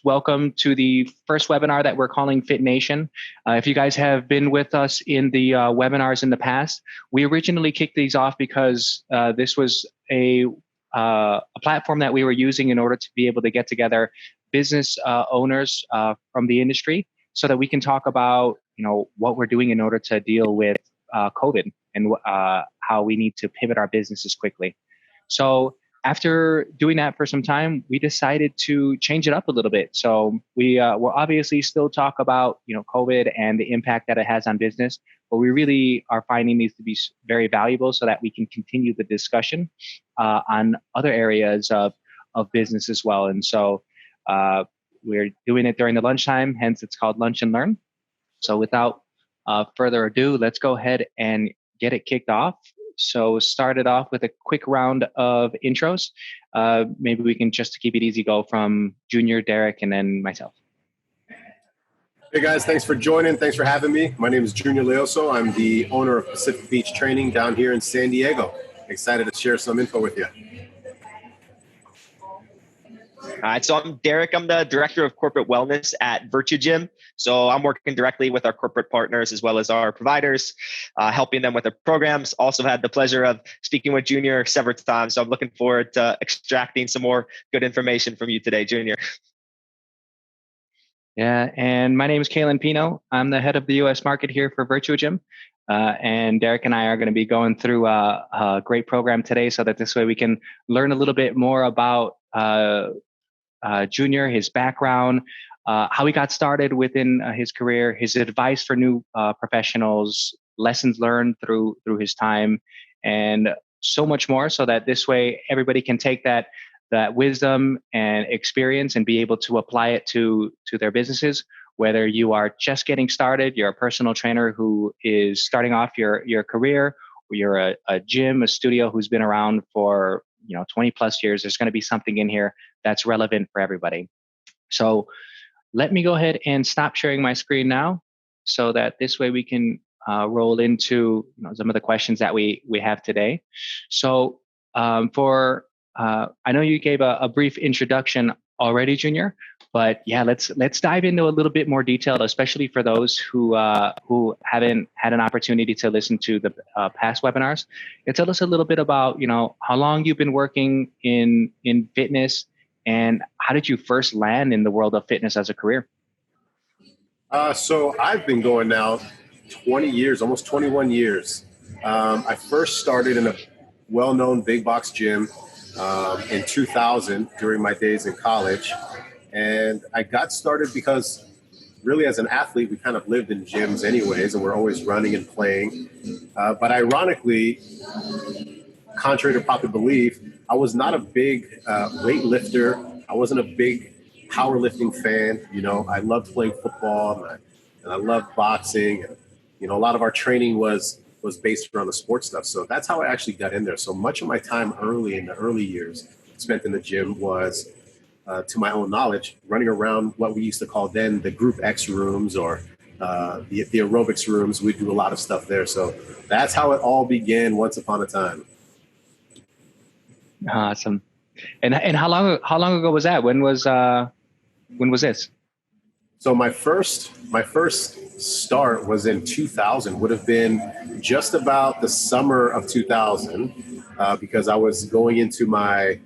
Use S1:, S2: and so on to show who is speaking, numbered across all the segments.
S1: welcome to the first webinar that we're calling FitNation. If you guys have been with us in the webinars in the past, we originally kicked these off because this was a platform that we were using in order to be able to get together business owners from the industry so that we can talk about, what we're doing in order to deal with COVID and how we need to pivot our businesses quickly. So after doing that for some time, we decided to change it up a little bit. So we will obviously still talk about, COVID and the impact that it has on business, but we really are finding these to be very valuable so that we can continue the discussion on other areas of business as well. And so we're doing it during the lunchtime, hence it's called Lunch and Learn. So without further ado, let's go ahead and get it kicked off. So start it off with a quick round of intros. Maybe we can, just to keep it easy, go from Junior, Derek, and then myself.
S2: Hey guys, thanks for joining. Thanks for having me. My name is Junior Leoso. I'm the owner of Pacific Beach Training down here in San Diego. Excited to share some info with you.
S3: All right, so I'm Derek. I'm the Director of Corporate Wellness at Virtue Gym. So I'm working directly with our corporate partners as well as our providers, helping them with their programs. Also had the pleasure of speaking with Junior several times. So I'm looking forward to extracting some more good information from you today, Junior.
S1: Yeah, and my name is Kalen Pino. I'm the head of the U.S. market here for Virtue Gym. And Derek and I are going to be going through a great program today so that this way we can learn a little bit more about Junior, his background, how he got started within his career, his advice for new professionals, lessons learned through his time, and so much more, so that this way everybody can take that wisdom and experience and be able to apply it to their businesses. Whether you are just getting started, you're a personal trainer who is starting off your career, or you're a gym, a studio who's been around for 20 plus years, there's going to be something in here that's relevant for everybody. So let me go ahead and stop sharing my screen now so that this way we can roll into some of the questions that we have today. So I know you gave a brief introduction already, Junior, but yeah, let's dive into a little bit more detail, especially for those who haven't had an opportunity to listen to the past webinars. Tell us a little bit about how long you've been working in fitness, and how did you first land in the world of fitness as a career?
S2: So I've been going now 20 years, almost 21 years. I first started in a well-known big box gym in 2000 during my days in college. And I got started because really as an athlete, we kind of lived in gyms anyways, and we're always running and playing. But ironically, contrary to popular belief, I was not a big weightlifter. I wasn't a big powerlifting fan. I loved playing football and I loved boxing. And, a lot of our training was based around the sports stuff. So that's how I actually got in there. So much of my time in the early years spent in the gym was, to my own knowledge, running around what we used to call then the Group X rooms or the aerobics rooms. We do a lot of stuff there. So that's how it all began once upon a time.
S1: Awesome. And how long ago was that? When was this?
S2: So my first start was in 2000, would have been just about the summer of 2000, because I was going into my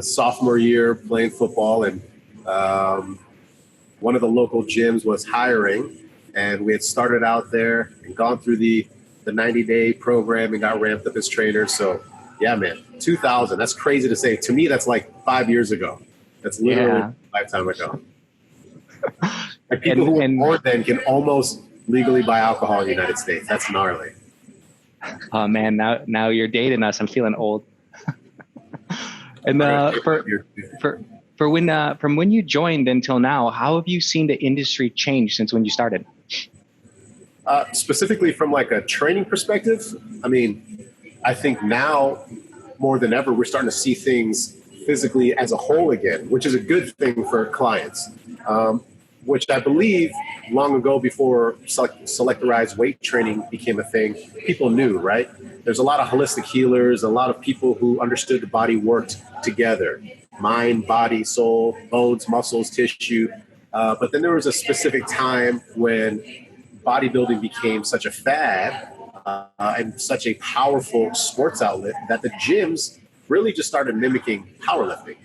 S2: sophomore year playing football, and one of the local gyms was hiring, and we had started out there and gone through the 90-day program and got ramped up as trainers. So yeah, man, 2000, that's crazy to say. To me, that's like 5 years ago. That's literally a lifetime ago. Like people who were born then can almost legally buy alcohol in the United States. That's gnarly.
S1: Oh man, now you're dating us. I'm feeling old. And from when you joined until now, how have you seen the industry change since when you started?
S2: Specifically from like a training perspective, I think now more than ever, we're starting to see things physically as a whole again, which is a good thing for clients. which I believe long ago before selectorized weight training became a thing, people knew, right? There's a lot of holistic healers, a lot of people who understood the body worked together, mind, body, soul, bones, muscles, tissue. But then there was a specific time when bodybuilding became such a fad and such a powerful sports outlet that the gyms really just started mimicking powerlifting.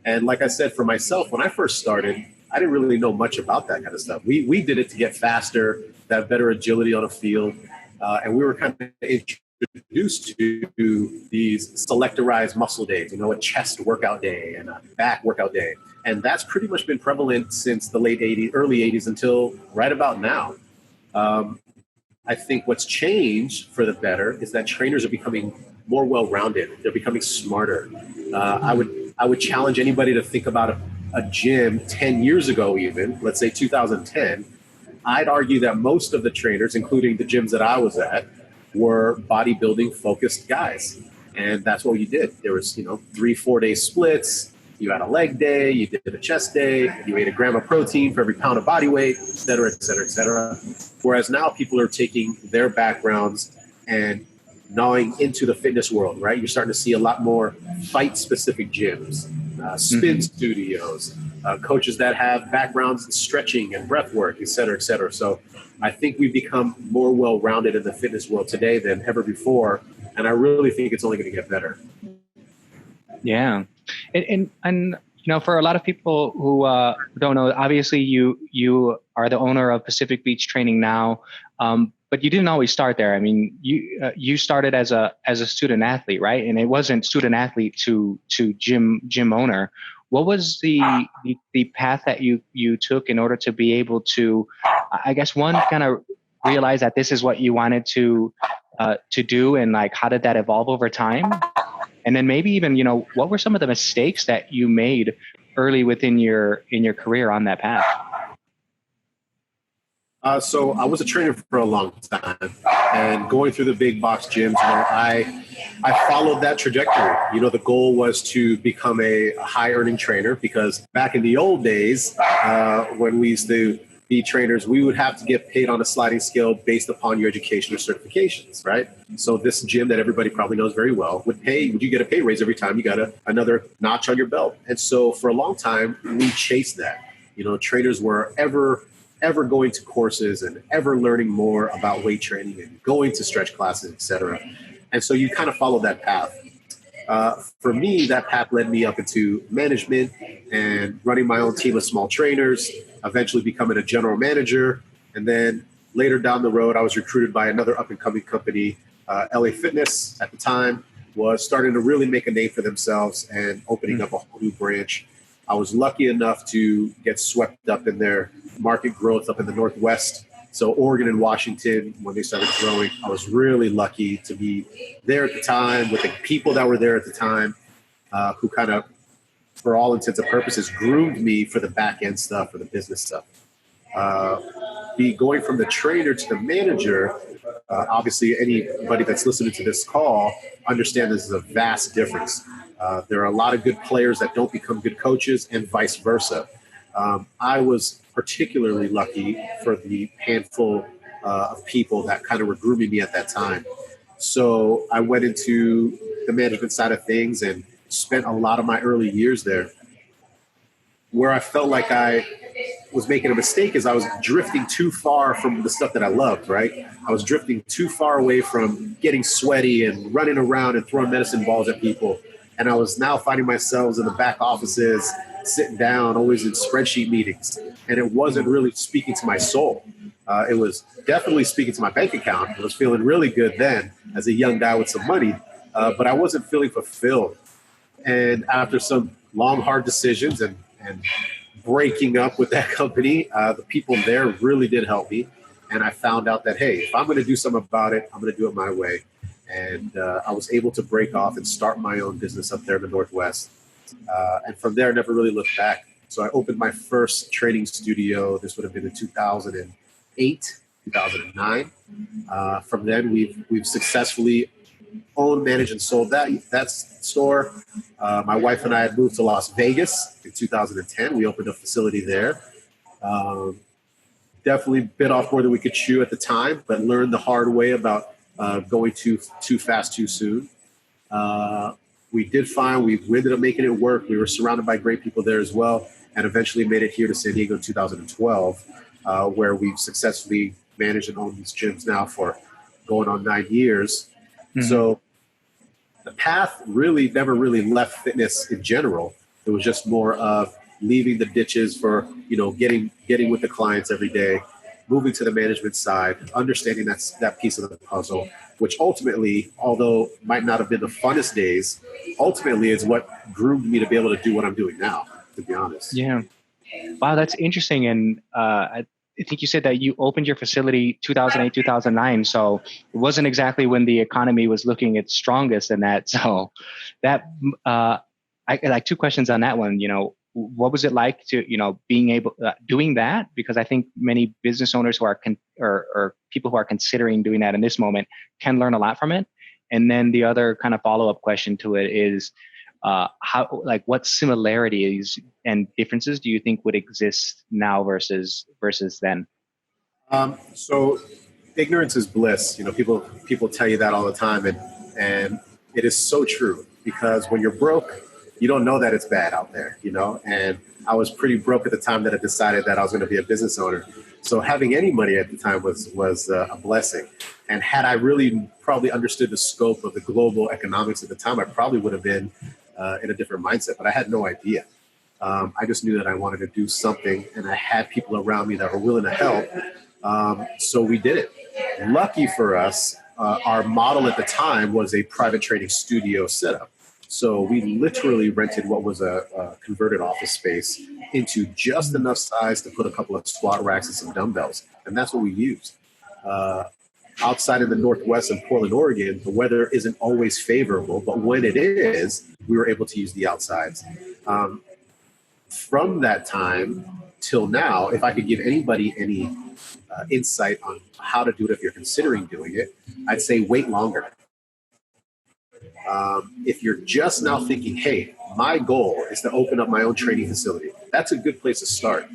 S2: And like I said, for myself, when I first started, I didn't really know much about that kind of stuff. We did it to get faster, to have better agility on a field, and we were kind of introduced to these selectorized muscle days, a chest workout day and a back workout day. And that's pretty much been prevalent since the late 80s, early 80s until right about now. I think what's changed for the better is that trainers are becoming more well-rounded. They're becoming smarter. I would challenge anybody to think about a gym 10 years ago, even, let's say 2010. I'd argue that most of the trainers, including the gyms that I was at, were bodybuilding focused guys. And that's what you did. There was, 3-4 day splits. You had a leg day, you did a chest day, you ate a gram of protein for every pound of body weight, et cetera, et cetera, et cetera. Whereas now people are taking their backgrounds and gnawing into the fitness world, right? You're starting to see a lot more fight-specific gyms, spin studios, coaches that have backgrounds in stretching and breath work, et cetera, et cetera. So I think we've become more well-rounded in the fitness world today than ever before, and I really think it's only going to get better.
S1: Yeah. And for a lot of people who don't know, obviously you are the owner of Pacific Beach Training now, but you didn't always start there. I mean, you started as a student athlete, right? And it wasn't student athlete to gym owner. What was the path that you took in order to be able to, I guess, one, kind of realize that this is what you wanted to do, and like how did that evolve over time? And then maybe even, what were some of the mistakes that you made early within your career on that path?
S2: So I was a trainer for a long time, and going through the big box gyms, I followed that trajectory. The goal was to become a high earning trainer, because back in the old days, when we used to be trainers, we would have to get paid on a sliding scale based upon your education or certifications, right? So this gym that everybody probably knows very well would you get a pay raise every time you got another notch on your belt. And so for a long time, we chased that. Trainers were ever going to courses and ever learning more about weight training and going to stretch classes, et cetera. And so you kind of follow that path. For me, that path led me up into management and running my own team of small trainers, eventually becoming a general manager. And then later down the road, I was recruited by another up-and-coming company, LA Fitness at the time, was starting to really make a name for themselves and opening up a whole new branch. I was lucky enough to get swept up in their market growth up in the Northwest. So Oregon and Washington, when they started growing, I was really lucky to be there at the time with the people that were there at the time, who kind of, for all intents and purposes, groomed me for the back end stuff, for the business stuff. Going from the trainer to the manager, obviously anybody that's listening to this call understand this is a vast difference. There are a lot of good players that don't become good coaches, and vice versa. I was particularly lucky for the handful of people that kind of were grooming me at that time. So I went into the management side of things and spent a lot of my early years there. Where I felt like I was making a mistake is I was drifting too far from the stuff that I loved, right? I was drifting too far away from getting sweaty and running around and throwing medicine balls at people. And I was now finding myself in the back offices, sitting down, always in spreadsheet meetings. And it wasn't really speaking to my soul. It was definitely speaking to my bank account. I was feeling really good then as a young guy with some money, but I wasn't feeling fulfilled. And after some long, hard decisions and breaking up with that company, the people there really did help me. And I found out that, hey, if I'm going to do something about it, I'm going to do it my way. And I was able to break off and start my own business up there in the Northwest. And from there, I never really looked back. So I opened my first training studio. This would have been in 2008, 2009. From then, we've successfully owned, managed, and sold that store. My wife and I had moved to Las Vegas in 2010. We opened a facility there. Um, Definitely bit off more than we could chew at the time, but learned the hard way about going too fast too soon. We did fine. We ended up making it work. We were surrounded by great people there as well, and eventually made it here to San Diego in 2012, where we've successfully managed and owned these gyms now for going on 9 years. Mm-hmm. So the path really never really left fitness in general. It was just more of leaving the ditches for, getting with the clients every day, moving to the management side, understanding that piece of the puzzle, which ultimately, although might not have been the funnest days, ultimately is what groomed me to be able to do what I'm doing now, to be honest.
S1: Yeah. Wow, that's interesting. And I think you said that you opened your facility 2008, 2009. So it wasn't exactly when the economy was looking its strongest in that. So that, I like two questions on that one. What was it like to, being able, doing that? Because I think many business owners who are, or people who are considering doing that in this moment can learn a lot from it. And then the other kind of follow-up question to it is, what similarities and differences do you think would exist now versus then?
S2: So ignorance is bliss. People tell you that all the time, and it is so true, because when you're broke, you don't know that it's bad out there, and I was pretty broke at the time that I decided that I was going to be a business owner. So having any money at the time was a blessing. And had I really probably understood the scope of the global economics at the time, I probably would have been in a different mindset, but I had no idea. I just knew that I wanted to do something, and I had people around me that were willing to help. So we did it. Lucky for us, our model at the time was a private training studio setup. So we literally rented what was a converted office space into just enough size to put a couple of squat racks and some dumbbells. And that's what we used. Outside in the Northwest in Portland, Oregon, the weather isn't always favorable, but when it is, we were able to use the outsides. From that time till now, if I could give anybody any insight on how to do it if you're considering doing it, I'd say wait longer. If you're just now thinking, hey, my goal is to open up my own training facility, that's a good place to start.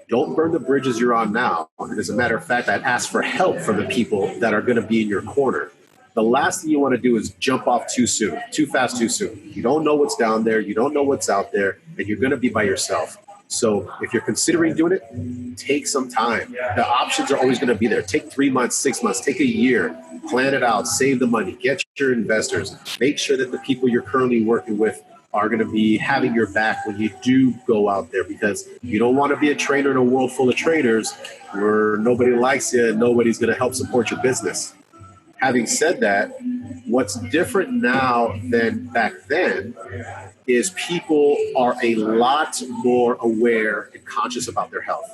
S2: Don't burn the bridges you're on now. And as a matter of fact, I'd ask for help from the people that are going to be in your corner. The last thing you want to do is jump off too soon, too fast, too soon. You don't know what's down there. You don't know what's out there, and you're going to be by yourself. So if you're considering doing it, take some time. The options are always going to be there. Take 3 months, 6 months, take a year, plan it out, save the money, get your investors, make sure that the people you're currently working with are going to be having your back when you do go out there, because you don't want to be a trainer in a world full of trainers where nobody likes you and nobody's going to help support your business. Having said that, what's different now than back then is people are a lot more aware and conscious about their health.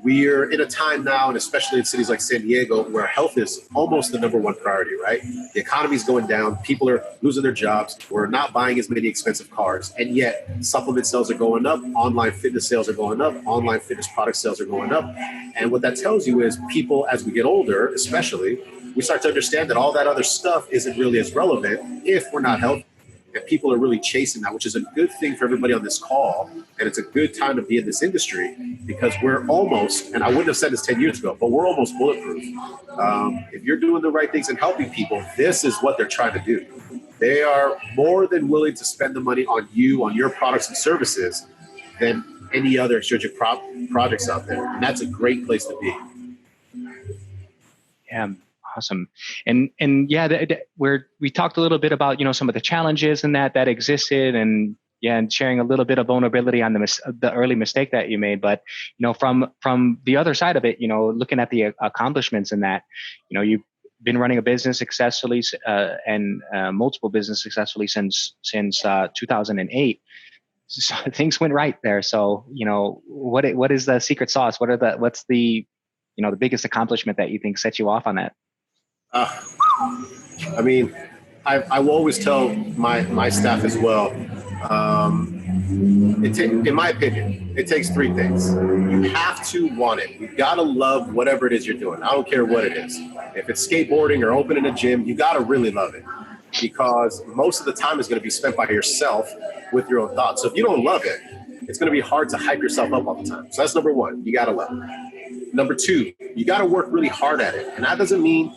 S2: We're in a time now, and especially in cities like San Diego, where health is almost the number one priority, right? The economy's going down. People are losing their jobs. We're not buying as many expensive cars. And yet supplement sales are going up. Online fitness sales are going up. Online fitness product sales are going up. And what that tells you is people, as we get older, especially, we start to understand that all that other stuff isn't really as relevant if we're not healthy. And people are really chasing that, which is a good thing for everybody on this call. And it's a good time to be in this industry, because we're almost, and I wouldn't have said this 10 years ago, but we're almost bulletproof. If you're doing the right things and helping people, this is what they're trying to do. They are more than willing to spend the money on you, on your products and services, than any other strategic projects out there. And that's a great place to be.
S1: Yeah. Awesome. And yeah, we talked a little bit about, some of the challenges and that existed, and sharing a little bit of vulnerability on the early mistake that you made. But, from the other side of it, looking at the accomplishments in that, you've been running a business successfully, and multiple business successfully since 2008. So things went right there. So, what is the secret sauce? What's the biggest accomplishment that you think set you off on that?
S2: I will always tell my staff as well. In my opinion, it takes three things. You have to want it. You've got to love whatever it is you're doing. I don't care what it is. If it's skateboarding or opening a gym, you got to really love it, because most of the time is going to be spent by yourself with your own thoughts. So if you don't love it, it's going to be hard to hype yourself up all the time. So that's number one. You got to love it. Number two, you got to work really hard at it. And that doesn't mean,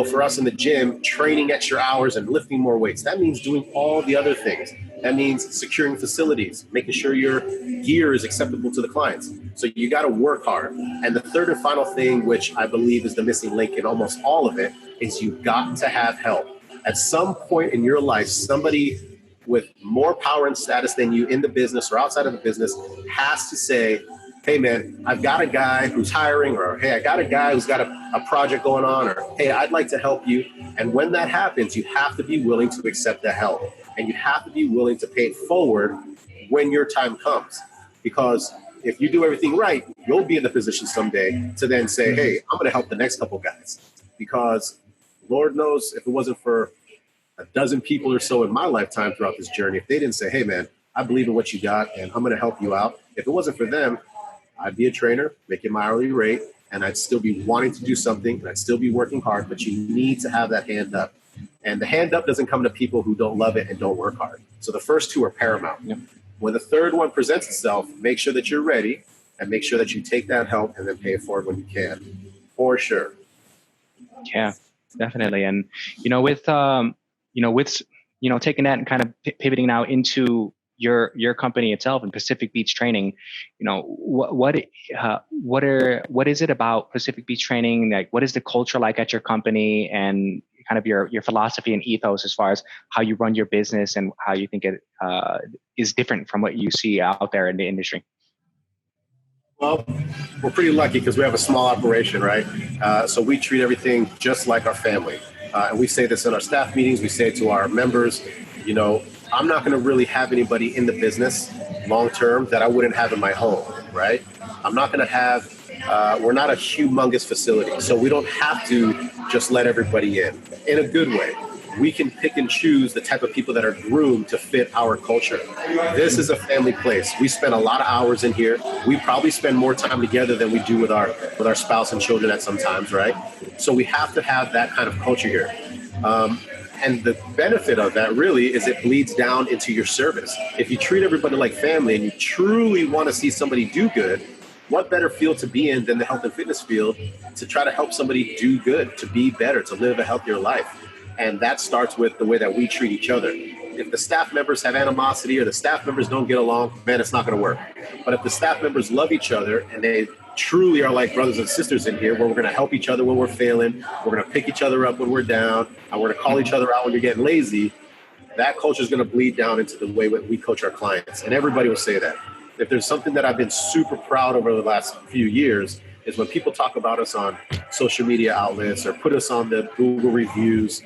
S2: for us in the gym, training extra hours and lifting more weights. That means doing all the other things. That means securing facilities, making sure your gear is acceptable to the clients. So you got to work hard. And the third and final thing, which I believe is the missing link in almost all of it, is you got to have help. At some point in your life, somebody with more power and status than you in the business or outside of the business has to say, hey, man, I've got a guy who's hiring, or hey, I got a guy who's got a project going on, or hey, I'd like to help you. And when that happens, you have to be willing to accept the help. And you have to be willing to pay it forward when your time comes. Because if you do everything right, you'll be in the position someday to then say, hey, I'm going to help the next couple guys. Because Lord knows if it wasn't for a dozen people or so in my lifetime throughout this journey, if they didn't say, hey, man, I believe in what you got and I'm going to help you out. If it wasn't for them, I'd be a trainer, making my hourly rate, and I'd still be wanting to do something, and I'd still be working hard, but you need to have that hand up. And the hand up doesn't come to people who don't love it and don't work hard. So the first two are paramount. Yep. When the third one presents itself, make sure that you're ready and make sure that you take that help and then pay it forward when you can, for sure.
S1: Yeah, definitely. And, with taking that and kind of pivoting now into your company itself and Pacific Beach Training, what is it about Pacific Beach Training? Like, what is the culture like at your company, and kind of your philosophy and ethos as far as how you run your business and how you think it is different from what you see out there in the industry?
S2: Well, we're pretty lucky because we have a small operation, right? So we treat everything just like our family. And we say this in our staff meetings. We say it to our members, I'm not going to really have anybody in the business long term that I wouldn't have in my home, right? I'm not going to have, we're not a humongous facility, so we don't have to just let everybody in a good way. We can pick and choose the type of people that are groomed to fit our culture. This is a family place. We spend a lot of hours in here. We probably spend more time together than we do with our spouse and children at some times, right? So we have to have that kind of culture here. And the benefit of that really is it bleeds down into your service. If you treat everybody like family and you truly want to see somebody do good, what better field to be in than the health and fitness field to try to help somebody do good, to be better, to live a healthier life? And that starts with the way that we treat each other. If the staff members have animosity or the staff members don't get along, man, it's not going to work. But if the staff members love each other and they truly are like brothers and sisters in here, where we're going to help each other when we're failing, we're going to pick each other up when we're down, and we're going to call each other out when you're getting lazy, that culture is going to bleed down into the way we coach our clients. And everybody will say that. If there's something that I've been super proud over the last few years is when people talk about us on social media outlets or put us on the Google reviews,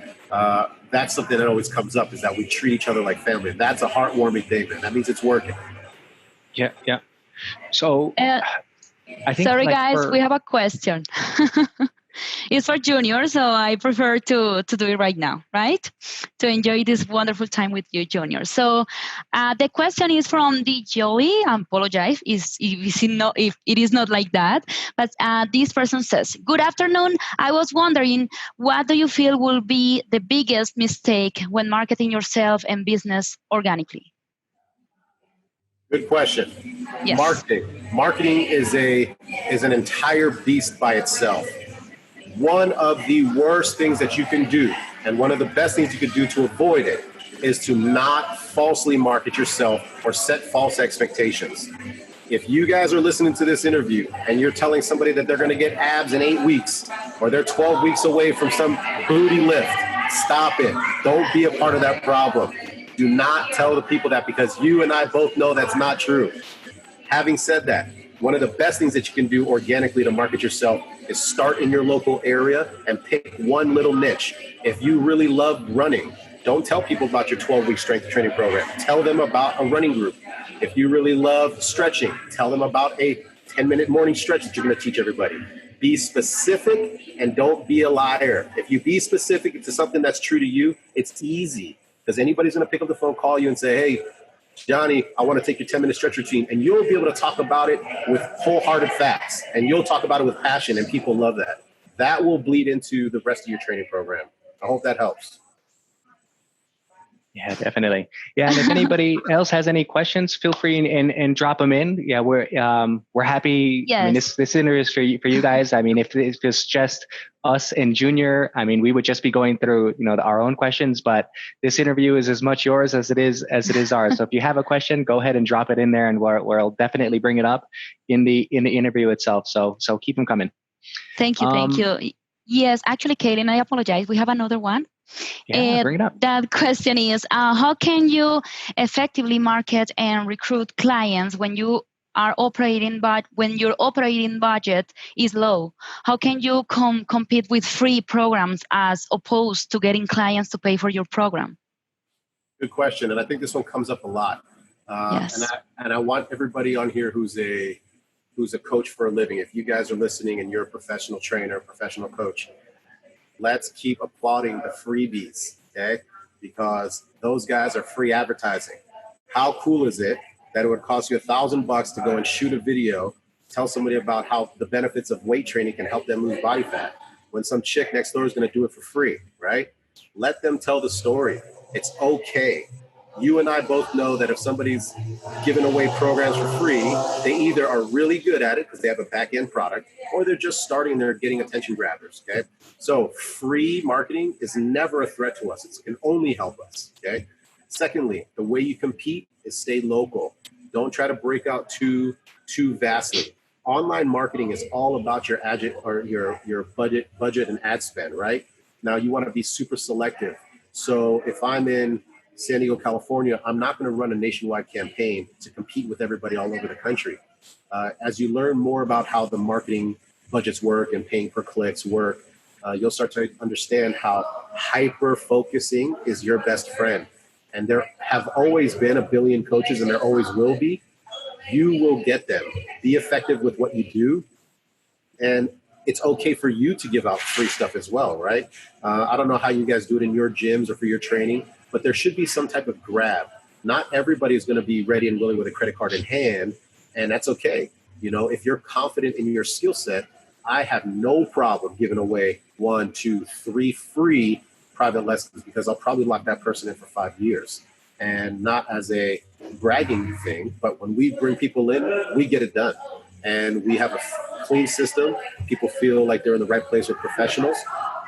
S2: that's something that always comes up, is that we treat each other like family. And that's a heartwarming thing, man. That means it's working.
S1: Yeah. So I think,
S4: sorry, guys, we have a question. It's for Junior, so I prefer to do it right now, right? To enjoy this wonderful time with you, Junior. So the question is from the Jolie. I apologize if it is not like that. But this person says, good afternoon. I was wondering, what do you feel will be the biggest mistake when marketing yourself and business organically?
S2: Good question.
S4: Yes.
S2: Marketing is an entire beast by itself. One of the worst things that you can do, and one of the best things you can do to avoid it, is to not falsely market yourself or set false expectations. If you guys are listening to this interview and you're telling somebody that they're going to get abs in 8 weeks, or they're 12 weeks away from some booty lift, stop it. Don't be a part of that problem. Do not tell the people that, because you and I both know that's not true. Having said that, one of the best things that you can do organically to market yourself is start in your local area and pick one little niche. If you really love running, don't tell people about your 12-week strength training program. Tell them about a running group. If you really love stretching, tell them about a 10-minute morning stretch that you're going to teach everybody. Be specific and don't be a liar. If you be specific to something that's true to you, it's easy, because anybody's going to pick up the phone, call you and say, hey, Johnny, I want to take your 10-minute stretch routine. And you'll be able to talk about it with wholehearted facts. And you'll talk about it with passion, and people love that. That will bleed into the rest of your training program. I hope that helps.
S1: Yeah, definitely. Yeah, and if anybody else has any questions, feel free and drop them in. Yeah, we're happy. I mean,
S4: Yes.
S1: this interview is for you guys. I mean, if it's just us and Junior, I mean, we would just be going through our own questions. But this interview is as much yours as it is ours. So if you have a question, go ahead and drop it in there, and we'll definitely bring it up in the interview itself. So keep them coming.
S4: Thank you. Thank you. Yes, actually, Kaylin, I apologize. We have another one.
S1: Yeah, bring it up.
S4: That question is, how can you effectively market and recruit clients when you are operating, but when your operating budget is low? How can you compete with free programs as opposed to getting clients to pay for your program?
S2: Good question, and I think this one comes up a lot.
S4: Yes.
S2: And I want everybody on here who's a coach for a living. If you guys are listening and you're a professional trainer, professional coach, let's keep applauding the freebies, okay? Because those guys are free advertising. How cool is it that it would cost you $1,000 to go and shoot a video, tell somebody about how the benefits of weight training can help them lose body fat, when some chick next door is going to do it for free, right? Let them tell the story. It's okay. You and I both know that if somebody's giving away programs for free, they either are really good at it because they have a back-end product, or they're just starting and they're getting attention grabbers, okay? So free marketing is never a threat to us. It can only help us, okay? Secondly, the way you compete is stay local. Don't try to break out too vastly. Online marketing is all about your budget and ad spend, right? Now you want to be super selective. So if I'm in San Diego, California, I'm not going to run a nationwide campaign to compete with everybody all over the country. As you learn more about how the marketing budgets work and paying per clicks work, you'll start to understand how hyper-focusing is your best friend. And there have always been a billion coaches, and there always will be. You will get them. Be effective with what you do. And it's okay for you to give out free stuff as well, right? I don't know how you guys do it in your gyms or for your training, but there should be some type of grab. Not everybody is going to be ready and willing with a credit card in hand, and that's okay. If you're confident in your skill set, I have no problem giving away 1, 2, 3 free private lessons, because I'll probably lock that person in for 5 years. And not as a bragging thing, but when we bring people in, we get it done. And we have a clean system. People feel like they're in the right place with professionals,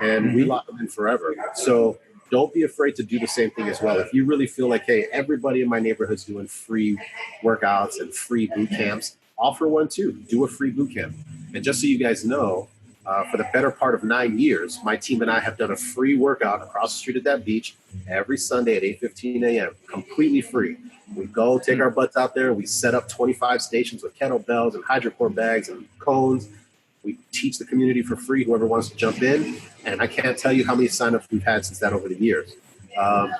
S2: and we lock them in forever. So don't be afraid to do the same thing as well. If you really feel like, hey, everybody in my neighborhood's doing free workouts and free boot camps, offer one too. Do a free boot camp. And just so you guys know, for the better part of 9 years, my team and I have done a free workout across the street at that beach every Sunday at 8:15 a.m., completely free. We go take our butts out there. We set up 25 stations with kettlebells and hydrocore bags and cones. We teach the community for free, whoever wants to jump in. And I can't tell you how many signups we've had since that over the years.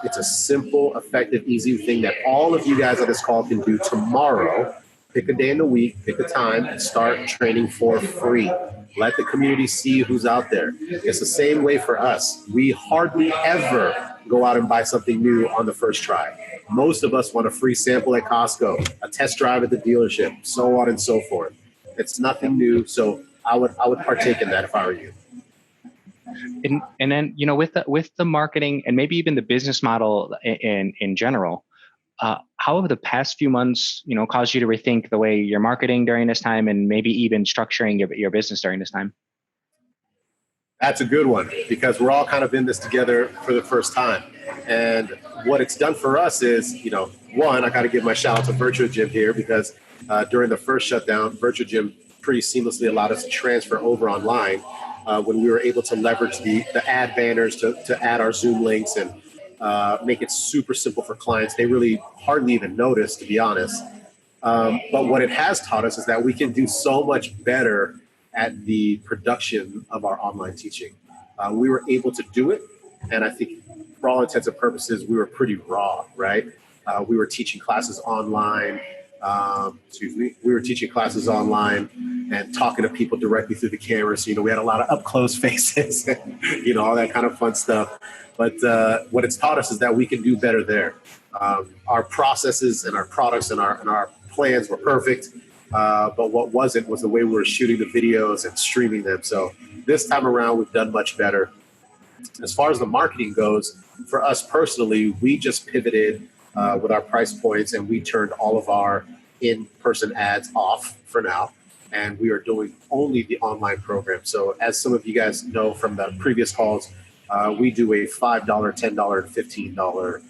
S2: It's a simple, effective, easy thing that all of you guys on this call can do tomorrow. Pick a day in the week, pick a time, and start training for free. Let the community see who's out there. It's the same way for us. We hardly ever go out and buy something new on the first try. Most of us want a free sample at Costco, a test drive at the dealership, so on and so forth. It's nothing new, so I would partake in that if I were you.
S1: And then with the marketing and maybe even the business model in general, how have the past few months caused you to rethink the way you're marketing during this time, and maybe even structuring your business during this time?
S2: That's a good one, because we're all kind of in this together for the first time. And what it's done for us is, one, I got to give my shout out to Virtual Gym here, because during the first shutdown, Virtual Gym pretty seamlessly allowed us to transfer over online when we were able to leverage the ad banners to add our Zoom links and make it super simple for clients. They really hardly even notice, to be honest. But what it has taught us is that we can do so much better at the production of our online teaching. We were able to do it, and I think for all intents and purposes, we were pretty raw, right? We were teaching classes online. We were teaching classes online and talking to people directly through the camera. So, we had a lot of up close faces, and, all that kind of fun stuff. But what it's taught us is that we can do better there. Our processes and our products and our plans were perfect. But what wasn't was the way we were shooting the videos and streaming them. So this time around, we've done much better. As far as the marketing goes, For us personally, we just pivoted with our price points, and we turned all of our in-person ads off for now. And we are doing only the online program. So as some of you guys know from the previous calls, we do a $5, $10, and $15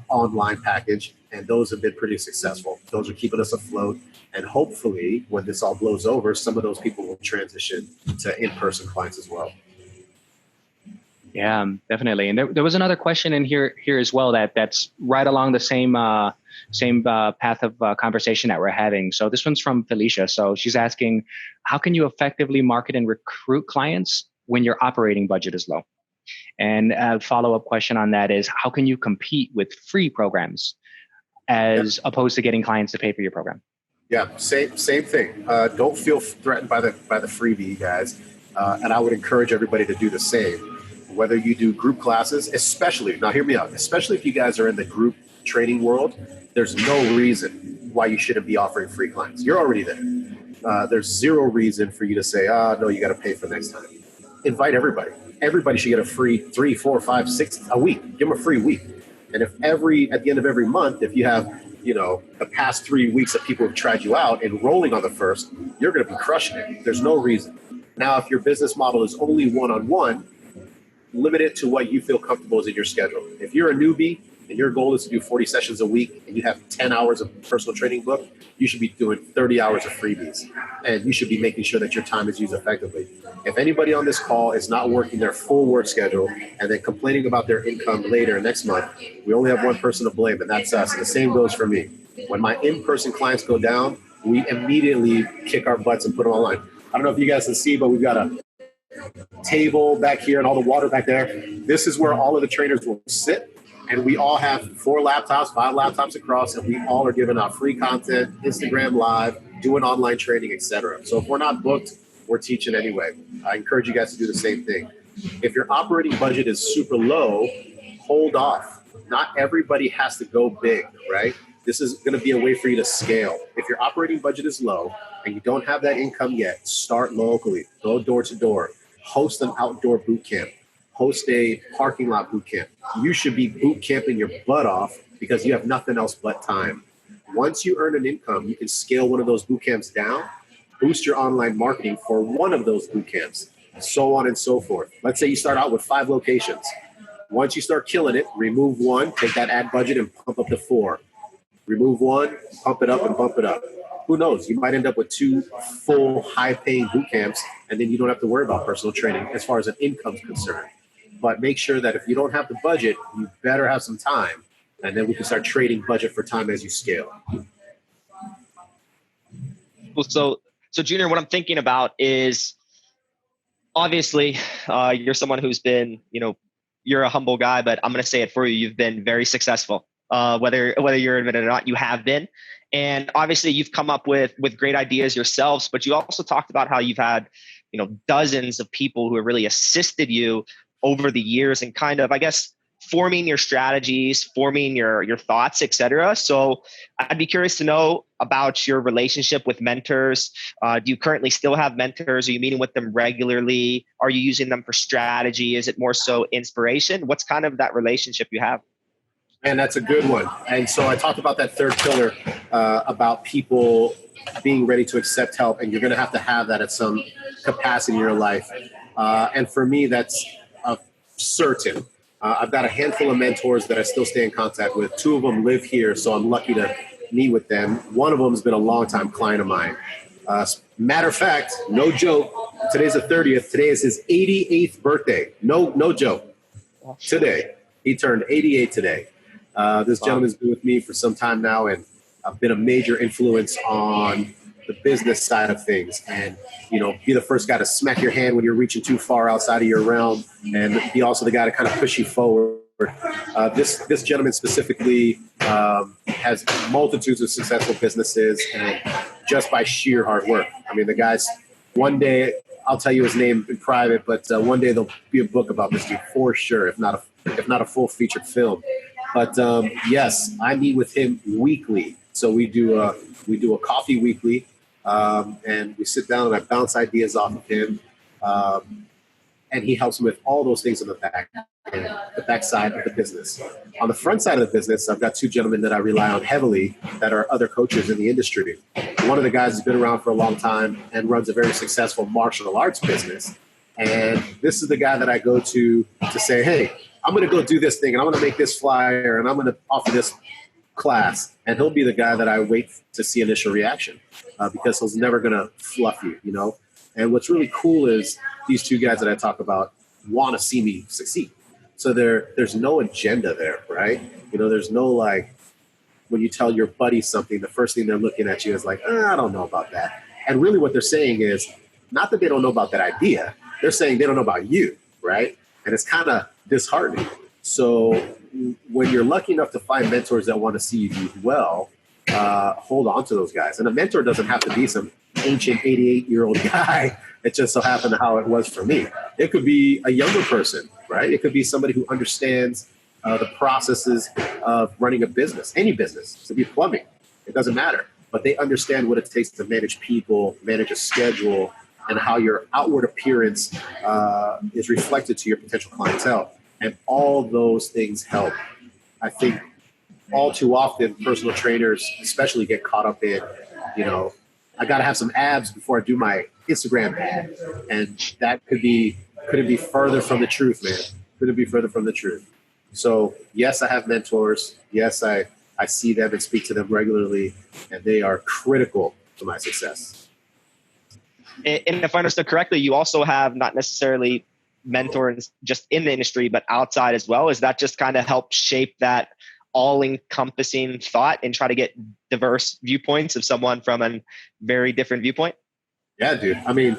S2: online package. And those have been pretty successful. Those are keeping us afloat. And hopefully, when this all blows over, some of those people will transition to in-person clients as well.
S1: Yeah, definitely. And there was another question in here as well that's right along the same path of conversation that we're having. So this one's from Felicia. So she's asking, how can you effectively market and recruit clients when your operating budget is low? And a follow-up question on that is, how can you compete with free programs as opposed to getting clients to pay for your program?
S2: Yeah, same thing. Don't feel threatened by the freebie, guys. And I would encourage everybody to do the same. Whether you do group classes, especially, now hear me out, especially if you guys are in the group training world, there's no reason why you shouldn't be offering free clients. You're already there. There's zero reason for you to say, no, you got to pay for next time. Invite everybody. Everybody should get a free 3, 4, 5, 6 a week. Give them a free week. And if at the end of every month, if you have, the past 3 weeks of people who've tried you out enrolling on the first, you're going to be crushing it. There's no reason. Now, if your business model is only one-on-one, limit it to what you feel comfortable is in your schedule. If you're a newbie and your goal is to do 40 sessions a week and you have 10 hours of personal training booked, you should be doing 30 hours of freebies. And you should be making sure that your time is used effectively. If anybody on this call is not working their full work schedule and then complaining about their income later next month, we only have one person to blame, and that's us. And the same goes for me. When my in-person clients go down, we immediately kick our butts and put them online. I don't know if you guys can see, but we've got a table back here and all the water back there. This is where all of the trainers will sit, and we all have 4 laptops, 5 laptops across, and we all are giving out free content, Instagram Live, doing online training, etc. So if we're not booked, we're teaching anyway. I encourage you guys to do the same thing. If your operating budget is super low, hold off. Not everybody has to go big, right? This is going to be a way for you to scale. If your operating budget is low and you don't have that income yet, start locally. Go door to door. Host an outdoor boot camp. Host a parking lot boot camp. You should be boot camping your butt off because you have nothing else but time. Once you earn an income, you can scale one of those boot camps down, boost your online marketing for one of those boot camps, so on and so forth. Let's say you start out with 5 locations. Once you start killing it, remove 1, take that ad budget and pump up to 4. Remove 1, pump it up and bump it up. Who knows? You might end up with 2 full high-paying boot camps, and then you don't have to worry about personal training as far as an income's concerned. But make sure that if you don't have the budget, you better have some time, and then we can start trading budget for time as you scale.
S3: Well, so Junior, what I'm thinking about is obviously you're someone who's been, you're a humble guy, but I'm going to say it for you. You've been very successful. Whether you're admitted or not, you have been. And obviously you've come up with great ideas yourselves, but you also talked about how you've had, dozens of people who have really assisted you over the years and kind of, I guess, forming your strategies, forming your thoughts, et cetera. So I'd be curious to know about your relationship with mentors. Do you currently still have mentors? Are you meeting with them regularly? Are you using them for strategy? Is it more so inspiration? What's kind of that relationship you have?
S2: And that's a good one. And so I talked about that third pillar about people being ready to accept help, and you're going to have that at some capacity in your life. And for me, that's certain. I've got a handful of mentors that I still stay in contact with. 2 of them live here, so I'm lucky to meet with them. One of them has been a longtime client of mine. Matter of fact, no joke, today's the 30th. Today is his 88th birthday. No joke. Today. He turned 88 today. This gentleman's been with me for some time now, and I've been a major influence on the business side of things. And, be the first guy to smack your hand when you're reaching too far outside of your realm, and be also the guy to kind of push you forward. This gentleman specifically has multitudes of successful businesses, and just by sheer hard work. I mean, the guy's, one day, I'll tell you his name in private, but one day there'll be a book about this dude for sure, if not a full featured film. But yes, I meet with him weekly. So we do a coffee weekly, and we sit down and I bounce ideas off of him, and he helps me with all those things in the back and the backside of the business. On the front side of the business, I've got two gentlemen that I rely on heavily that are other coaches in the industry. One of the guys has been around for a long time and runs a very successful martial arts business. And this is the guy that I go to say, hey, I'm going to go do this thing and I'm going to make this flyer and I'm going to offer this class. And he'll be the guy that I wait to see initial reaction because he's never going to fluff you, you know. And what's really cool is these two guys that I talk about want to see me succeed. So there's no agenda there, right? You know, there's no like when you tell your buddy something, the first thing they're looking at you is like, I don't know about that. And really what they're saying is not that they don't know about that idea. They're saying they don't know about you, right? And it's kind of disheartening. So when you're lucky enough to find mentors that want to see you do well, hold on to those guys. And a mentor doesn't have to be some ancient 88-year-old guy. It just so happened how it was for me. It could be a younger person, right? It could be somebody who understands the processes of running a business, any business. It could be plumbing. It doesn't matter. But they understand what it takes to manage people, manage a schedule, and how your outward appearance is reflected to your potential clientele. And all those things help. I think all too often personal trainers especially get caught up in, you know, I got to have some abs before I do my Instagram ad. And that couldn't be further from the truth, man. Couldn't be further from the truth. So yes, I have mentors. Yes, I see them and speak to them regularly, and they are critical to my success.
S3: And if I understood correctly, you also have not necessarily mentors just in the industry, but outside as well. Is that just kind of help shape that all-encompassing thought and try to get diverse viewpoints of someone from a very different viewpoint?
S2: Yeah, dude. I mean,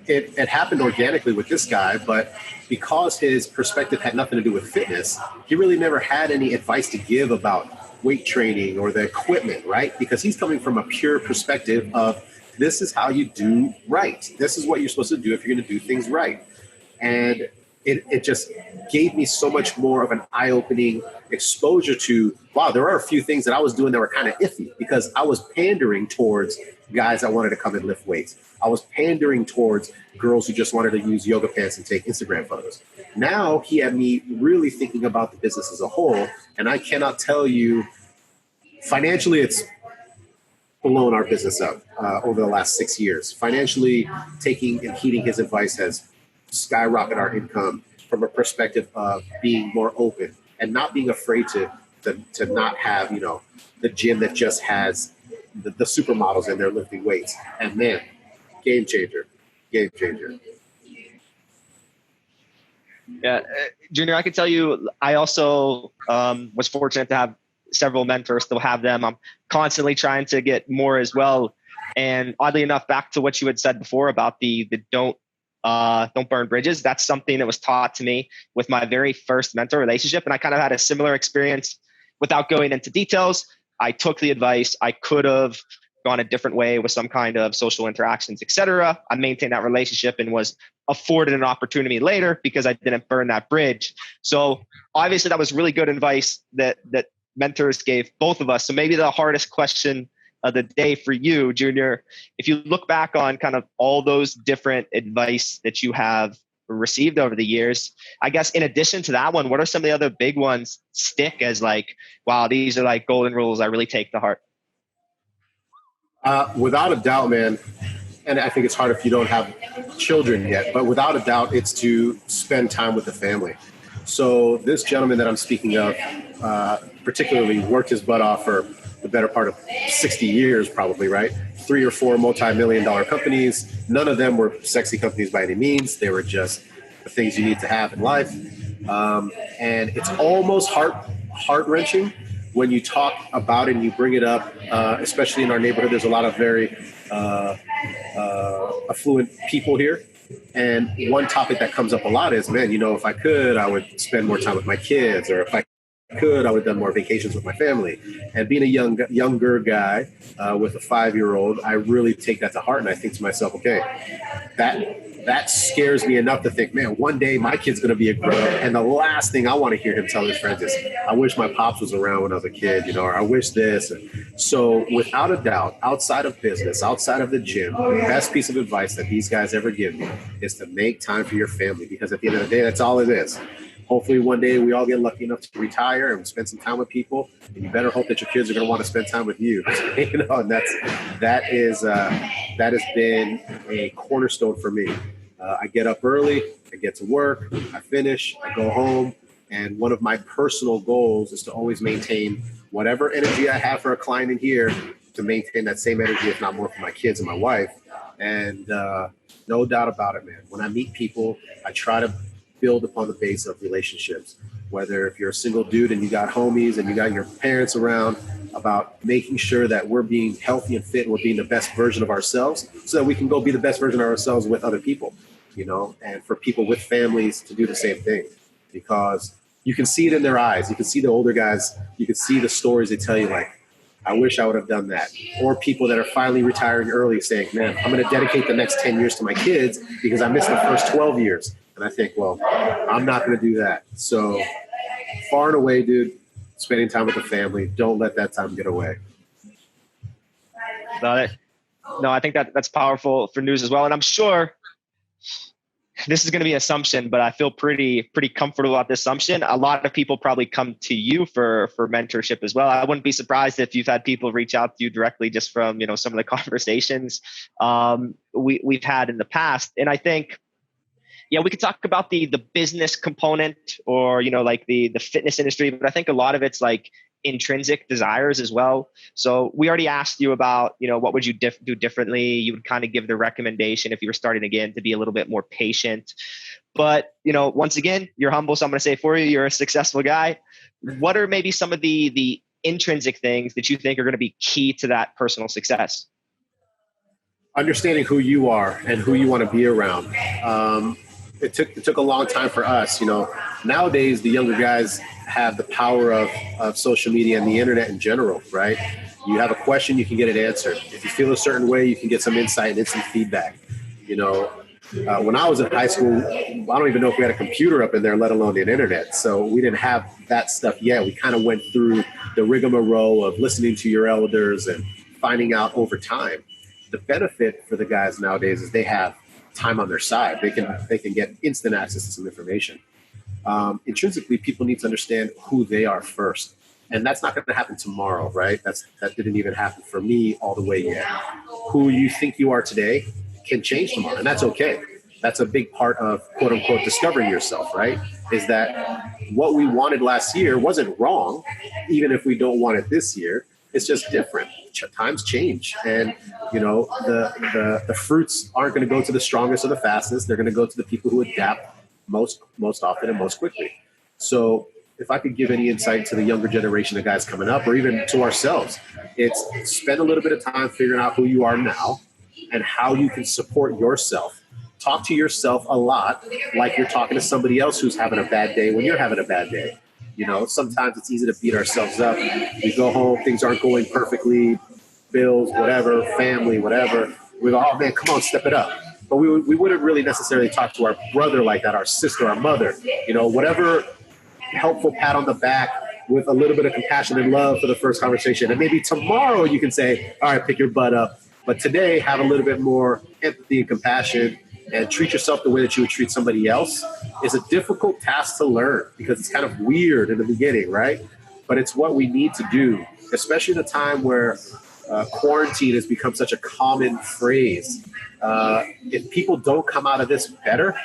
S2: it happened organically with this guy, but because his perspective had nothing to do with fitness, he really never had any advice to give about weight training or the equipment, right? Because he's coming from a pure perspective of this is how you do right. This is what you're supposed to do if you're going to do things right. And it just gave me so much more of an eye-opening exposure to, wow, there are a few things that I was doing that were kind of iffy because I was pandering towards guys that wanted to come and lift weights. I was pandering towards girls who just wanted to use yoga pants and take Instagram photos. Now he had me really thinking about the business as a whole. And I cannot tell you, financially, it's blown our business up over the last 6 years. Financially, taking and heeding his advice has skyrocketed our income from a perspective of being more open and not being afraid to not have, you know, the gym that just has the supermodels in there lifting weights. And man, game changer.
S3: Yeah, Junior, I can tell you, I also was fortunate to have several mentors, still have them. I'm constantly trying to get more as well. And oddly enough, back to what you had said before about the don't burn bridges. That's something that was taught to me with my very first mentor relationship. And I kind of had a similar experience without going into details. I took the advice. I could have gone a different way with some kind of social interactions, etc. I maintained that relationship and was afforded an opportunity later because I didn't burn that bridge. So obviously that was really good advice that mentors gave both of us. So maybe the hardest question of the day for you, Junior, if you look back on kind of all those different advice that you have received over the years, I guess in addition to that one, what are some of the other big ones stick as like, wow, these are like golden rules I really take to heart?
S2: Without a doubt, man, and I think it's hard if you don't have children yet, but without a doubt, it's to spend time with the family. So this gentleman that I'm speaking of particularly worked his butt off for the better part of 60 years, probably, right? 3 or 4 multi-million-dollar companies. None of them were sexy companies by any means. They were just the things you need to have in life. And it's almost heart-wrenching when you talk about it and you bring it up, especially in our neighborhood. There's a lot of very affluent people here. And one topic that comes up a lot is, man, you know, if I could, I would spend more time with my kids, or if I could, I would have done more vacations with my family. And being a younger guy with a 5-year-old, I really take that to heart. And I think to myself, okay, that scares me enough to think, man, one day my kid's going to be a grown up. And the last thing I want to hear him tell his friends is, I wish my pops was around when I was a kid, you know, or I wish this. And so without a doubt, outside of business, outside of the gym, the best piece of advice that these guys ever give me is to make time for your family. Because at the end of the day, that's all it is. Hopefully one day we all get lucky enough to retire and spend some time with people. And you better hope that your kids are going to want to spend time with you. And that has been a cornerstone for me. I get up early, I get to work, I finish, I go home. And one of my personal goals is to always maintain whatever energy I have for a client in here, to maintain that same energy, if not more, for my kids and my wife. And no doubt about it, man. When I meet people, I try to build upon the base of relationships. Whether if you're a single dude and you got homies and you got your parents around, about making sure that we're being healthy and fit and we're being the best version of ourselves so that we can go be the best version of ourselves with other people, and for people with families to do the same thing. Because you can see it in their eyes. You can see the older guys. You can see the stories they tell you, like, I wish I would have done that. Or people that are finally retiring early saying, man, I'm going to dedicate the next 10 years to my kids because I missed the first 12 years. And I think, well, I'm not going to do that. So far and away, dude, spending time with the family. Don't let that time get away.
S3: Got it. No, I think that's powerful for news as well. And I'm sure this is going to be an assumption, but I feel pretty comfortable about this assumption. A lot of people probably come to you for mentorship as well. I wouldn't be surprised if you've had people reach out to you directly just from, some of the conversations we've had in the past. And I think, we could talk about the business component or, like the fitness industry, but I think a lot of it's like intrinsic desires as well. So we already asked you about, what would you do differently? You would kind of give the recommendation if you were starting again to be a little bit more patient. But, once again, you're humble. So I'm going to say for you, you're a successful guy. What are maybe some of the intrinsic things that you think are going to be key to that personal success?
S2: Understanding who you are and who you want to be around. It took a long time for us. Nowadays the younger guys have the power of social media and the internet in general, right? You have a question, you can get it answered. If you feel a certain way, you can get some insight and instant feedback. When I was in high school, I don't even know if we had a computer up in there, let alone the internet. So we didn't have that stuff yet. We kind of went through the rigmarole of listening to your elders and finding out over time. The benefit for the guys nowadays is they have time on their side. They can get instant access to some information. Intrinsically, people need to understand who they are first. And that's not going to happen tomorrow, right? That didn't even happen for me all the way yet. Who you think you are today can change tomorrow, and that's okay. That's a big part of, quote unquote, discovering yourself, right? Is that what we wanted last year wasn't wrong, even if we don't want it this year. It's just different. Times change, and the fruits aren't going to go to the strongest or the fastest. They're going to go to the people who adapt most often and most quickly. So if I could give any insight to the younger generation of guys coming up, or even to ourselves, it's spend a little bit of time figuring out who you are now and how you can support yourself. Talk to yourself a lot like you're talking to somebody else who's having a bad day when you're having a bad day. Sometimes it's easy to beat ourselves up. We go home, things aren't going perfectly, bills, whatever, family, whatever. We go, oh man, come on, step it up. But we wouldn't really necessarily talk to our brother like that, our sister, our mother. Whatever helpful pat on the back with a little bit of compassion and love for the first conversation. And maybe tomorrow you can say, all right, pick your butt up. But today, have a little bit more empathy and compassion and treat yourself the way that you would treat somebody else. Is a difficult task to learn because it's kind of weird in the beginning, right? But it's what we need to do, especially in a time where quarantine has become such a common phrase. If people don't come out of this better,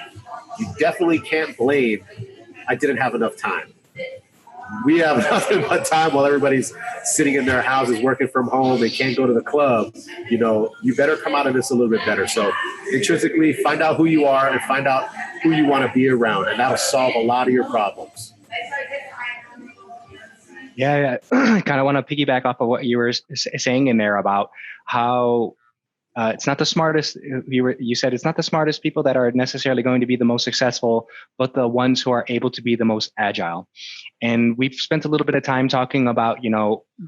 S2: you definitely can't blame, I didn't have enough time. We have nothing but time while everybody's sitting in their houses working from home. They can't go to the club. You better come out of this a little bit better. So intrinsically, find out who you are and find out who you want to be around, and that'll solve a lot of your problems.
S1: Yeah, I kind of want to piggyback off of what you were saying in there about how it's not the smartest. You said it's not the smartest people that are necessarily going to be the most successful, but the ones who are able to be the most agile. And we've spent a little bit of time talking about,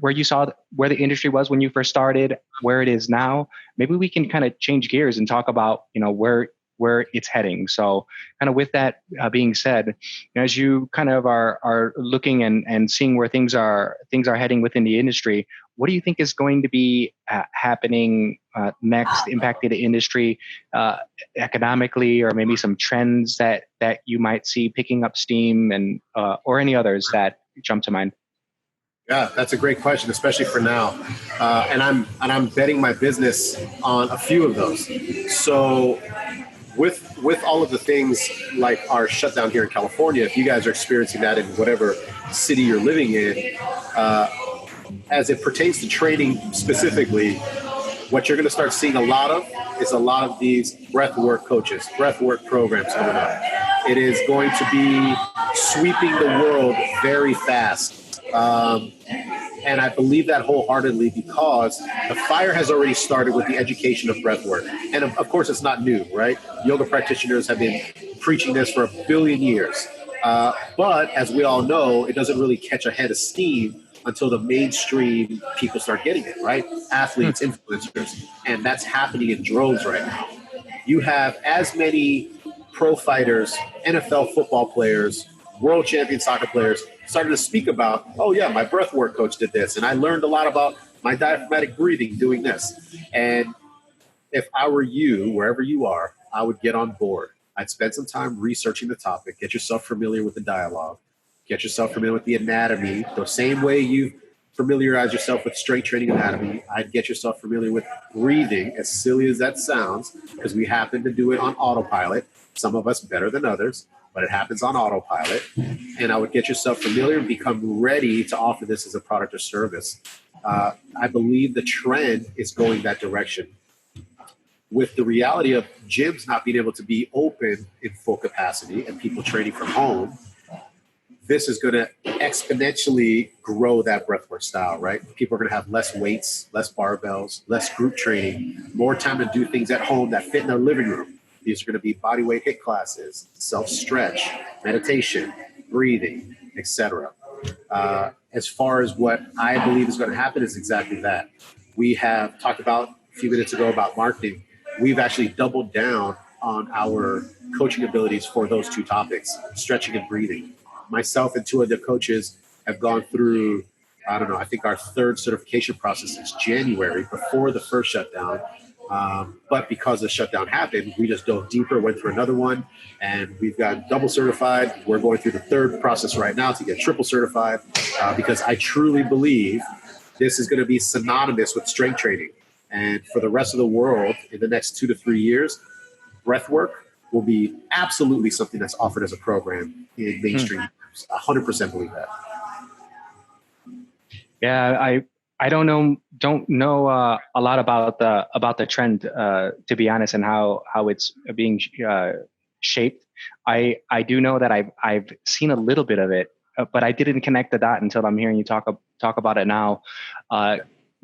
S1: where you saw where the industry was when you first started, where it is now. Maybe we can kind of change gears and talk about, where where it's heading. So kind of with that being said, as you kind of are looking and seeing where things are heading within the industry, what do you think is going to be happening next, impacting the industry economically, or maybe some trends that you might see picking up steam, and or any others that jump to mind?
S2: Yeah, that's a great question, especially for now. And I'm betting my business on a few of those. So with all of the things like our shutdown here in California, if you guys are experiencing that in whatever city you're living in, as it pertains to training specifically, what you're going to start seeing a lot of is a lot of these breathwork coaches, breathwork programs coming up. It is going to be sweeping the world very fast. And I believe that wholeheartedly because the fire has already started with the education of breathwork. And of course, it's not new, right? Yoga practitioners have been preaching this for 1 billion years. But as we all know, it doesn't really catch a head of steam until the mainstream people start getting it, right? Athletes, influencers. And that's happening in droves right now. You have as many pro fighters, NFL football players, world champion soccer players started to speak about, oh yeah, my breathwork coach did this. And I learned a lot about my diaphragmatic breathing doing this. And if I were you, wherever you are, I would get on board. I'd spend some time researching the topic, get yourself familiar with the dialogue, get yourself familiar with the anatomy. The same way you familiarize yourself with strength training anatomy, I'd get yourself familiar with breathing, as silly as that sounds, because we happen to do it on autopilot. Some of us better than others, but it happens on autopilot. And I would get yourself familiar and become ready to offer this as a product or service. I believe the trend is going that direction. With the reality of gyms not being able to be open in full capacity and people training from home, this is going to exponentially grow that breathwork style, right? People are going to have less weights, less barbells, less group training, more time to do things at home that fit in their living room. These are going to be body weight HIIT classes, self-stretch, meditation, breathing, etc. As far as what I believe is going to happen is exactly that. We have talked about a few minutes ago about marketing. We've actually doubled down on our coaching abilities for those two topics, stretching and breathing. Myself and two other coaches have gone through, I don't know, I think our third certification process is January before the first shutdown. But because the shutdown happened, we just dove deeper, went through another one, and we've got double certified. We're going through the third process right now to get triple certified because I truly believe this is going to be synonymous with strength training. And for the rest of the world, in the next 2 to 3 years, breath work will be absolutely something that's offered as a program in mainstream. 100% believe that.
S1: Yeah, I don't know a lot about the trend, to be honest, and how it's being shaped. I do know that I've seen a little bit of it, but I didn't connect the dot until I'm hearing you talk about it now.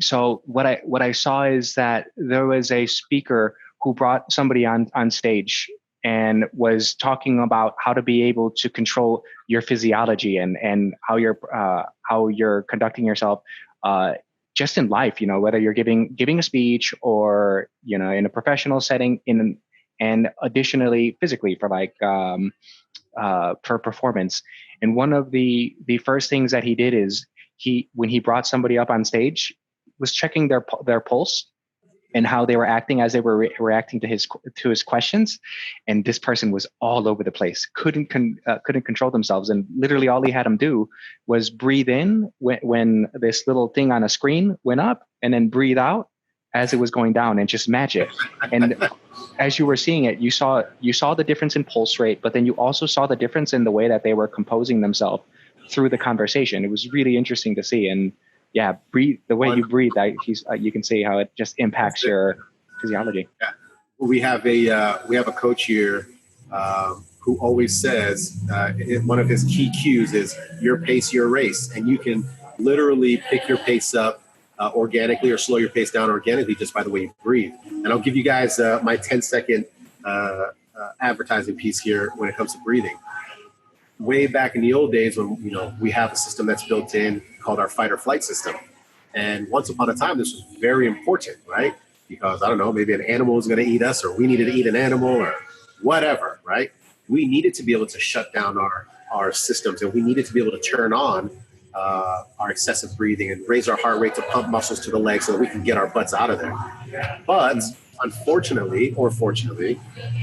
S1: So what I saw is that there was a speaker who brought somebody on stage and was talking about how to be able to control your physiology and how you're conducting yourself just in life, whether you're giving a speech or in a professional setting, and additionally physically for for performance. And one of the first things that he did is when he brought somebody up on stage, was checking their pulse and how they were acting as they were reacting to his questions. And this person was all over the place, couldn't control themselves. And literally all he had them do was breathe in when this little thing on a screen went up, and then breathe out as it was going down, and just match it. And as you were seeing it, you saw the difference in pulse rate, but then you also saw the difference in the way that they were composing themselves through the conversation. It was really interesting to see. And yeah, breathe. The way you breathe, you can see how it just impacts your physiology.
S2: Yeah. We have a coach here who always says one of his key cues is your pace, your race, and you can literally pick your pace up organically or slow your pace down organically just by the way you breathe. And I'll give you guys my 10-second advertising piece here when it comes to breathing. Way back in the old days when, we have a system that's built in called our fight or flight system. And once upon a time, this was very important, right? Because, I don't know, maybe an animal was going to eat us, or we needed to eat an animal, or whatever, right? We needed to be able to shut down our systems, and we needed to be able to turn on our excessive breathing and raise our heart rate to pump muscles to the legs so that we can get our butts out of there. But unfortunately, or fortunately,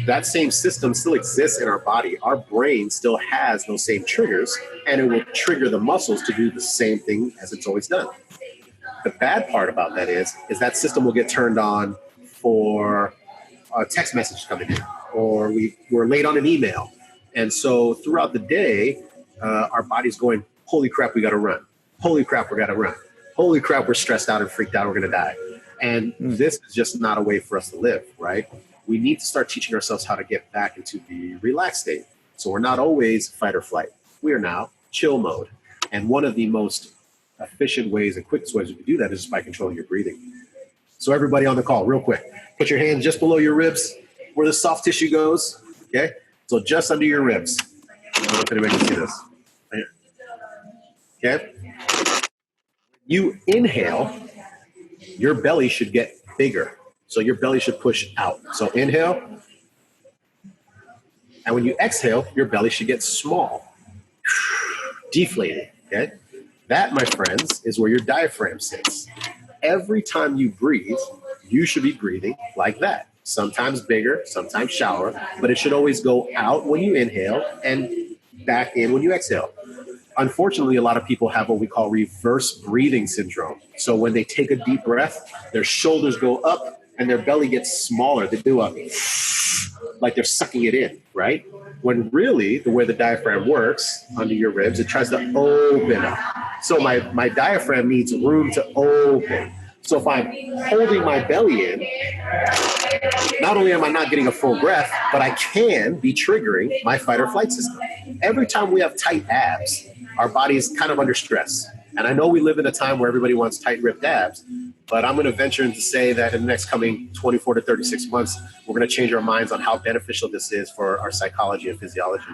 S2: that same system still exists in our body. Our brain still has those same triggers, and it will trigger the muscles to do the same thing as it's always done. The bad part about that is that system will get turned on for a text message coming in, or we're late on an email. And so throughout the day, our body's going, holy crap, we got to run. Holy crap, we got to run. Holy crap, we're stressed out and freaked out. We're going to die. And this is just not a way for us to live, right? We need to start teaching ourselves how to get back into the relaxed state. So we're not always fight or flight. We are now chill mode. And one of the most efficient ways and quickest ways to do that is just by controlling your breathing. So everybody on the call, real quick, put your hands just below your ribs where the soft tissue goes, okay? So just under your ribs. I don't know if anybody can see this. Right here. Okay? You inhale, your belly should get bigger. So your belly should push out. So inhale. And when you exhale, your belly should get small. Deflated, okay? That, my friends, is where your diaphragm sits. Every time you breathe, you should be breathing like that. Sometimes bigger, sometimes shallower, but it should always go out when you inhale and back in when you exhale. Unfortunately, a lot of people have what we call reverse breathing syndrome. So when they take a deep breath, their shoulders go up and their belly gets smaller. They do a, like they're sucking it in, right? When really, the way the diaphragm works under your ribs, it tries to open up. So my diaphragm needs room to open. So if I'm holding my belly in, not only am I not getting a full breath, but I can be triggering my fight or flight system. Every time we have tight abs, our body is kind of under stress. And I know we live in a time where everybody wants tight ripped abs, but I'm going to venture in to say that in the next coming 24 to 36 months, we're going to change our minds on how beneficial this is for our psychology and physiology.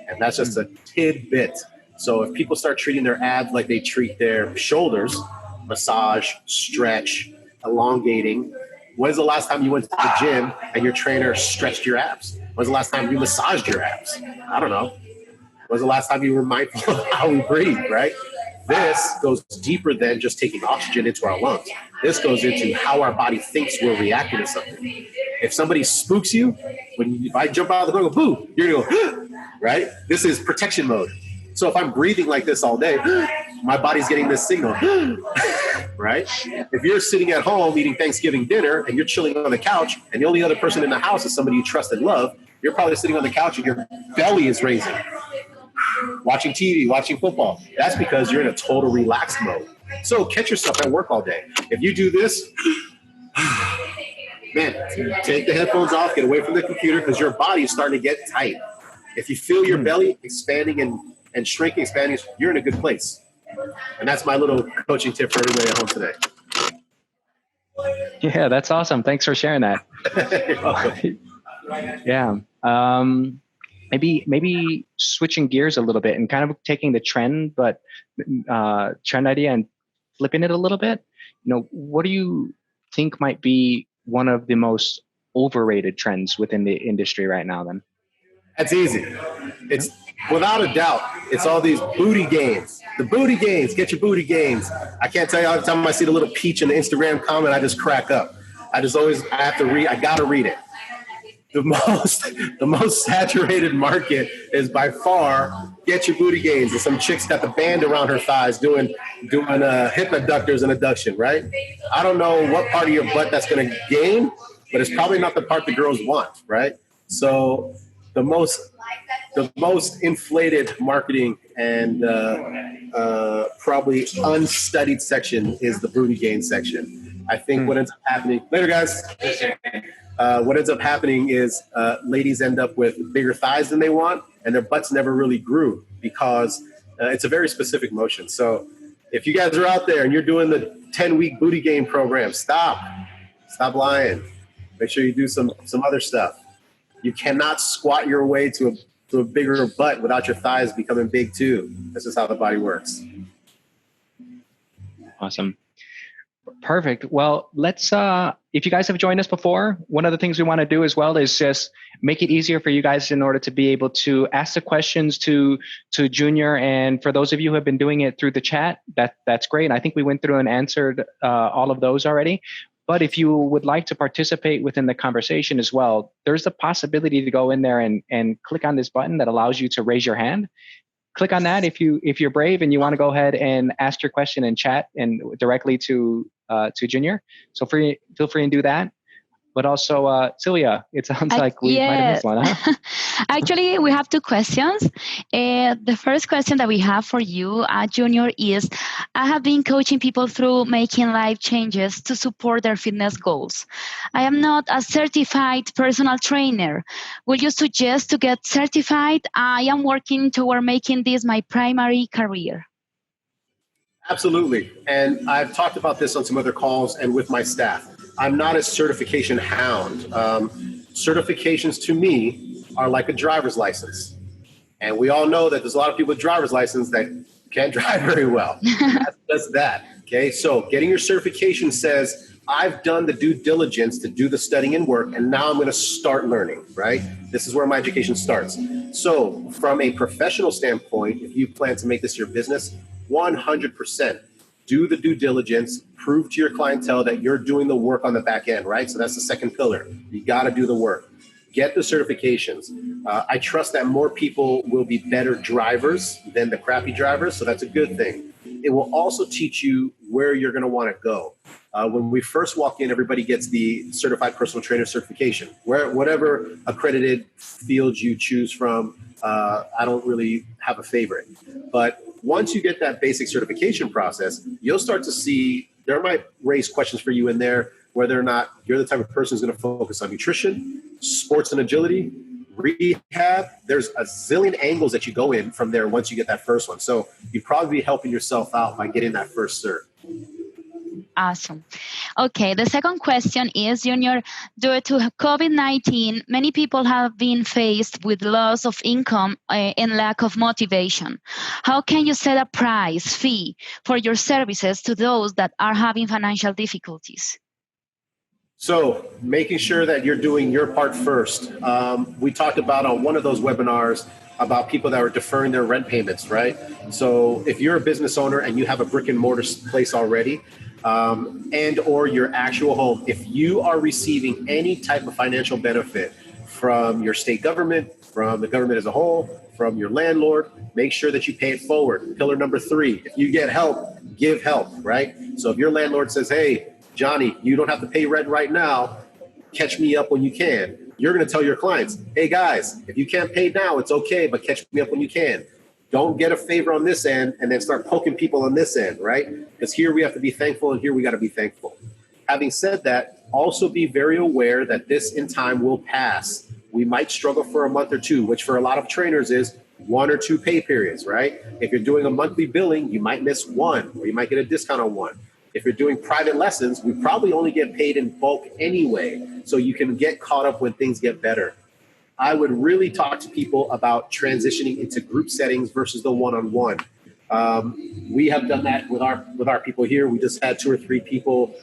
S2: And that's just a tidbit. So if people start treating their abs like they treat their shoulders, massage, stretch, elongating. When's the last time you went to the gym and your trainer stretched your abs? When's the last time you massaged your abs? I don't know. When's the last time you were mindful of how we breathe, right? This goes deeper than just taking oxygen into our lungs. This goes into how our body thinks we're reacting to something. If somebody spooks you, if I jump out of the door and go, boo, you're going to go, right? This is protection mode. So if I'm breathing like this all day, my body's getting this signal, right? If you're sitting at home eating Thanksgiving dinner and you're chilling on the couch and the only other person in the house is somebody you trust and love, you're probably sitting on the couch and your belly is raising, watching TV, watching football. That's because you're in a total relaxed mode. So catch yourself at work all day. If you do this, man, take the headphones off, get away from the computer because your body is starting to get tight. If you feel your belly expanding and shrinking, expanding, you're in a good place. And that's my little coaching tip for everybody at home today.
S1: Yeah, that's awesome. Thanks for sharing that. Yeah. Maybe switching gears a little bit and kind of taking the trend idea and flipping it a little bit. What do you think might be one of the most overrated trends within the industry right now then?
S2: That's easy. It's without a doubt, it's all these booty gains. The booty gains, get your booty gains. I can't tell you all the time I see the little peach in the Instagram comment, I just crack up. I have to read, I gotta read it. The most saturated market is by far get your booty gains. And some chicks got the band around her thighs doing hip adductors and adduction, right? I don't know what part of your butt that's gonna gain, but it's probably not the part the girls want, right? So the most inflated marketing and probably unstudied section is the booty gain section. I think what ends up happening later, guys. What ends up happening is ladies end up with bigger thighs than they want, and their butts never really grew because it's a very specific motion. So if you guys are out there and you're doing the 10-week booty gain program, stop lying. Make sure you do some other stuff. You cannot squat your way to a bigger butt without your thighs becoming big too. This is how the body works.
S1: Awesome. Perfect. Well, let's, if you guys have joined us before, one of the things we want to do as well is just make it easier for you guys in order to be able to ask the questions to Junior. And for those of you who have been doing it through the chat, that's great. I think we went through and answered all of those already. But if you would like to participate within the conversation as well, there's the possibility to go in there and click on this button that allows you to raise your hand. Click on that if you're brave and you want to go ahead and ask your question in chat and directly to Junior. So feel free and do that. But also, Celia, it sounds like we might have missed one, huh?
S4: Actually, we have two questions. The first question that we have for you, Junior, is I have been coaching people through making life changes to support their fitness goals. I am not a certified personal trainer. Would you suggest to get certified? I am working toward making this my primary career.
S2: Absolutely. And I've talked about this on some other calls and with my staff. I'm not a certification hound. Certifications to me are like a driver's license. And we all know that there's a lot of people with driver's license that can't drive very well. That's that. Okay. So getting your certification says, I've done the due diligence to do the studying and work, and now I'm going to start learning, right? This is where my education starts. So from a professional standpoint, if you plan to make this your business, 100%. Do the due diligence, prove to your clientele that you're doing the work on the back end, right? So that's the second pillar. You got to do the work. Get the certifications. I trust that more people will be better drivers than the crappy drivers, so that's a good thing. It will also teach you where you're going to want to go. When we first walk in, everybody gets the certified personal trainer certification. Whatever accredited field you choose from, I don't really have a favorite. But once you get that basic certification process, you'll start to see, there might raise questions for you in there, whether or not you're the type of person who's going to focus on nutrition, sports and agility, rehab. There's a zillion angles that you go in from there once you get that first one. So you'd probably be helping yourself out by getting that first cert.
S4: Awesome. Okay, the second question is, Junior, due to COVID-19, many people have been faced with loss of income and lack of motivation. How can you set a price fee for your services to those that are having financial difficulties?
S2: So making sure that you're doing your part first. We talked about on one of those webinars about people that are deferring their rent payments, right? So if you're a business owner and you have a brick and mortar place already, and or your actual home, if you are receiving any type of financial benefit from your state government, from the government as a whole, from your landlord, make sure that you pay it forward. Pillar number 3, if you get help, give help, right? So if your landlord says, hey, Johnny, you don't have to pay rent right now, catch me up when you can. You're going to tell your clients, hey guys, if you can't pay now, it's okay, but catch me up when you can. Don't get a favor on this end and then start poking people on this end, right? Because here we have to be thankful and here we got to be thankful. Having said that, also be very aware that this in time will pass. We might struggle for a month or two, which for a lot of trainers is 1 or 2 pay periods, right? If you're doing a monthly billing, you might miss one, or you might get a discount on one. If you're doing private lessons, we probably only get paid in bulk anyway, so you can get caught up when things get better. I would really talk to people about transitioning into group settings versus the one-on-one. We have done that with our people here. We just had 2 or 3 people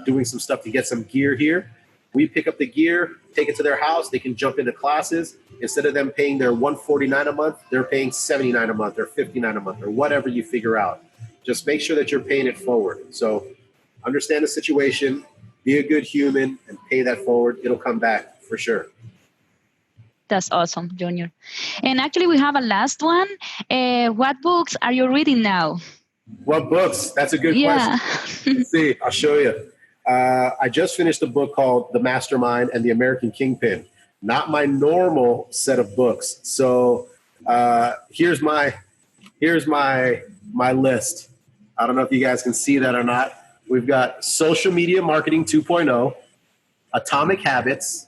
S2: doing some stuff to get some gear here. We pick up the gear, take it to their house. They can jump into classes. Instead of them paying their $149 a month, they're paying $79 a month or $59 a month or whatever you figure out. Just make sure that you're paying it forward. So understand the situation, be a good human, and pay that forward. It'll come back for sure.
S4: That's awesome, Junior. And actually, we have a last one. What books are you reading now?
S2: What books? That's a good question. Let's see. I'll show you. I just finished a book called The Mastermind and the American Kingpin. Not my normal set of books. So here's my list. I don't know if you guys can see that or not. We've got Social Media Marketing 2.0, Atomic Habits,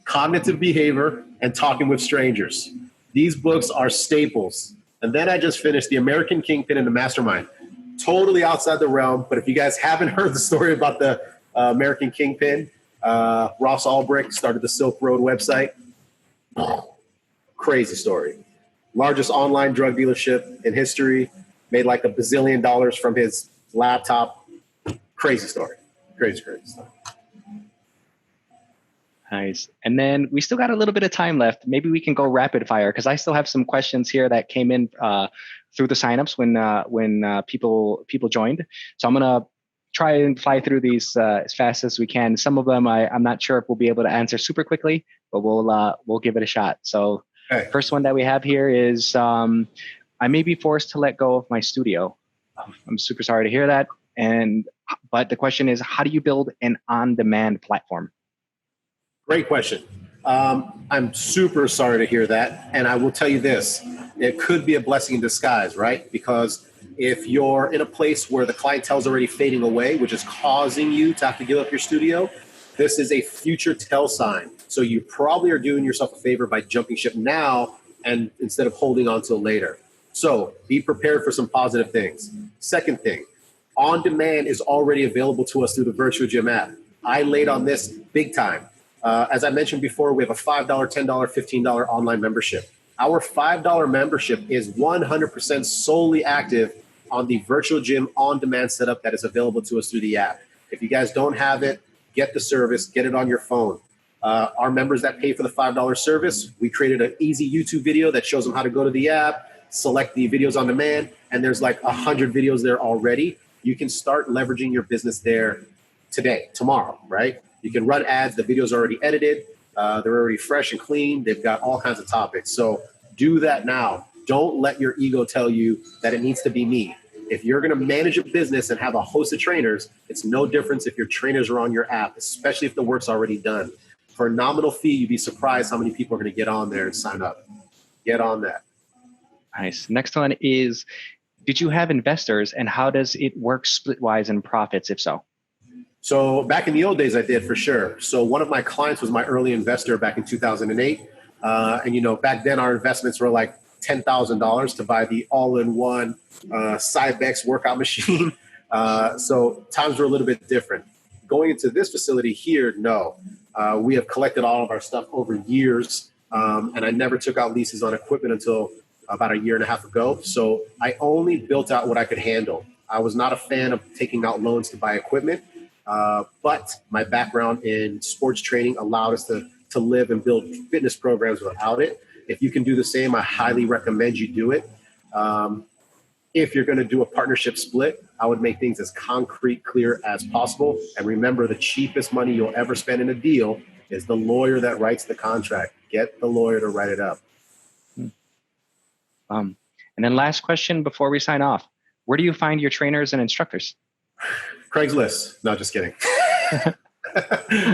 S2: Cognitive Behavior, and Talking with Strangers. These books are staples. And then I just finished The American Kingpin and The Mastermind. Totally outside the realm, but if you guys haven't heard the story about the American Kingpin, Ross Ulbricht started the Silk Road website. Crazy story. Largest online drug dealership in history, made like $1 bazillion from his laptop. Crazy story. Crazy story.
S1: Nice. And then we still got a little bit of time left. Maybe we can go rapid fire because I still have some questions here that came in through the signups when people joined. So I'm gonna try and fly through these as fast as we can. Some of them I'm not sure if we'll be able to answer super quickly, but we'll give it a shot. So First one that we have here is I may be forced to let go of my studio. I'm super sorry to hear that. But the question is, how do you build an on-demand platform?
S2: Great question. I'm super sorry to hear that. And I will tell you this, it could be a blessing in disguise, right? Because if you're in a place where the clientele is already fading away, which is causing you to have to give up your studio, this is a future tell sign. So you probably are doing yourself a favor by jumping ship now and instead of holding on till later. So be prepared for some positive things. Second thing, on demand is already available to us through the Virtual Gym app. I laid on this big time. As I mentioned before, we have a $5, $10, $15 online membership. Our $5 membership is 100% solely active on the Virtual Gym on-demand setup that is available to us through the app. If you guys don't have it, get the service, get it on your phone. Our members that pay for the $5 service, we created an easy YouTube video that shows them how to go to the app, select the videos on demand, and there's like 100 videos there already. You can start leveraging your business there today, tomorrow, right? You can run ads. The videos are already edited. They're already fresh and clean. They've got all kinds of topics. So do that now. Don't let your ego tell you that it needs to be me. If you're going to manage a business and have a host of trainers, it's no difference if your trainers are on your app, especially if the work's already done. For a nominal fee, you'd be surprised how many people are going to get on there and sign up. Get on that.
S1: Nice. Next one is, did you have investors and how does it work split-wise in profits, if so?
S2: So back in the old days, I did for sure. So one of my clients was my early investor back in 2008. And, back then our investments were like $10,000 to buy the all-in-one Cybex workout machine. So times were a little bit different. Going into this facility here, no. We have collected all of our stuff over years. And I never took out leases on equipment until about a year and a half ago. So I only built out what I could handle. I was not a fan of taking out loans to buy equipment. But my background in sports training allowed us to live and build fitness programs without it. If you can do the same, I highly recommend you do it. If you're going to do a partnership split, I would make things as concrete, clear as possible. And remember, the cheapest money you'll ever spend in a deal is the lawyer that writes the contract. Get the lawyer to write it up.
S1: And then last question before we sign off. Where do you find your trainers and instructors?
S2: Craigslist. No, just kidding.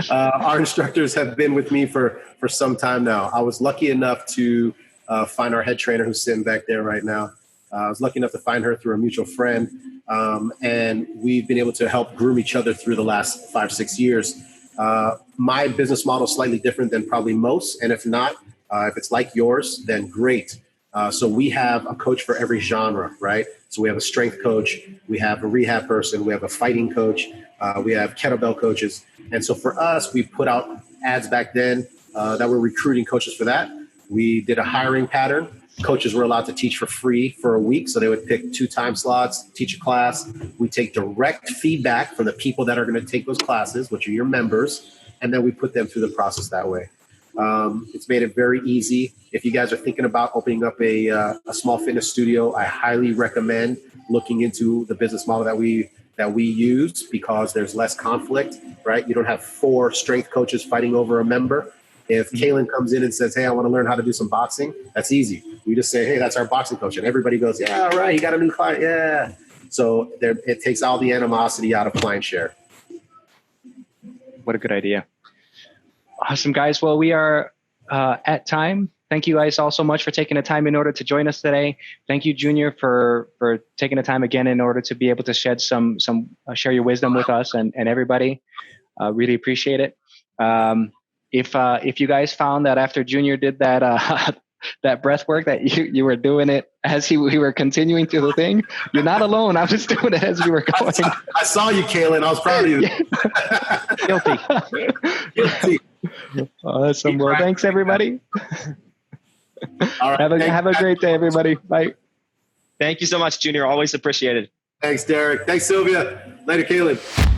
S2: Our instructors have been with me for some time now. I was lucky enough to find our head trainer who's sitting back there right now. I was lucky enough to find her through a mutual friend. And we've been able to help groom each other through the last 5-6 years. My business model is slightly different than probably most. And if not, if it's like yours, then great. So we have a coach for every genre, right? So we have a strength coach, we have a rehab person, we have a fighting coach, we have kettlebell coaches. And so for us, we put out ads back then that were recruiting coaches for that. We did a hiring pattern. Coaches were allowed to teach for free for a week. So they would pick 2 time slots, teach a class. We take direct feedback from the people that are going to take those classes, which are your members. And then we put them through the process that way. It's made it very easy. If you guys are thinking about opening up a small fitness studio, I highly recommend looking into the business model that we use because there's less conflict, right? You don't have 4 strength coaches fighting over a member. If Kaylin comes in and says, hey, I want to learn how to do some boxing, that's easy. We just say, hey, that's our boxing coach. And everybody goes, yeah, all right, you got a new client. Yeah. So it takes all the animosity out of client share.
S1: What a good idea. Awesome, guys. Well, we are at time. Thank you guys all so much for taking the time in order to join us today. Thank you, Junior, for taking the time again in order to be able to shed share your wisdom with us and everybody. Really appreciate it. If you guys found that after Junior did that that breath work that you were doing it as we were continuing to the thing, you're not alone. I was doing it as we were going.
S2: I saw you, Kaylin. I was proud of you.
S1: Guilty. Awesome. Well, thanks everybody.
S2: All right.
S1: Have a great day, everybody. Bye.
S3: Thank you so much, Junior. Always appreciated.
S2: Thanks, Derek. Thanks, Sylvia. Later, Kaylin.